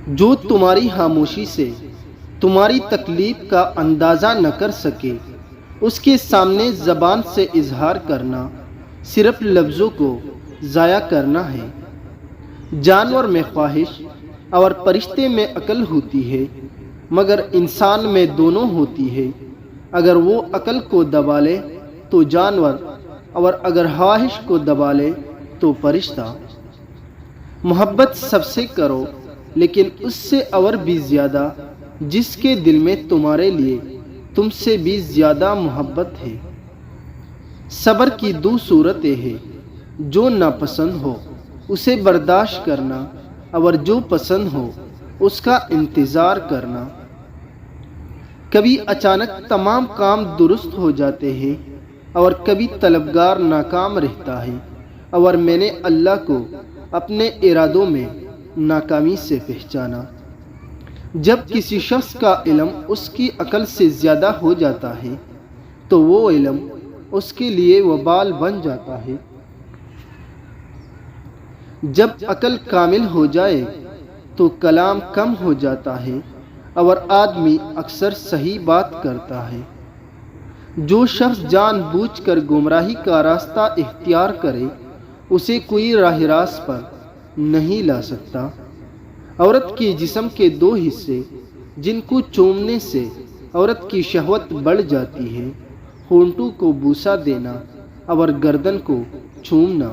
جو تمہاری خاموشی سے تمہاری تکلیف کا اندازہ نہ کر سکے، اس کے سامنے زبان سے اظہار کرنا صرف لفظوں کو ضائع کرنا ہے۔ جانور میں خواہش اور فرشتے میں عقل ہوتی ہے، مگر انسان میں دونوں ہوتی ہے۔ اگر وہ عقل کو دبا لے تو جانور، اور اگر خواہش کو دبا لے تو فرشتہ۔ محبت سب سے کرو، لیکن اس سے اور بھی زیادہ جس کے دل میں تمہارے لیے تم سے بھی زیادہ محبت ہے۔ صبر کی دو صورتیں ہیں، جو ناپسند ہو اسے برداشت کرنا، اور جو پسند ہو اس کا انتظار کرنا۔ کبھی اچانک تمام کام درست ہو جاتے ہیں اور کبھی طلبگار ناکام رہتا ہے، اور میں نے اللہ کو اپنے ارادوں میں ناکامی سے پہچانا۔ جب کسی شخص کا علم اس کی عقل سے زیادہ ہو جاتا ہے تو وہ علم اس کے لیے وبال بن جاتا ہے۔ جب عقل کامل ہو جائے تو کلام کم ہو جاتا ہے اور آدمی اکثر صحیح بات کرتا ہے۔ جو شخص جان بوجھ کر گمراہی کا راستہ اختیار کرے اسے کوئی راہ راست پر نہیں لا سکتا۔ عورت کے جسم کے دو حصے جن کو چومنے سے عورت کی شہوت بڑھ جاتی ہے: ہونٹوں کو بوسہ دینا اور گردن کو چومنا۔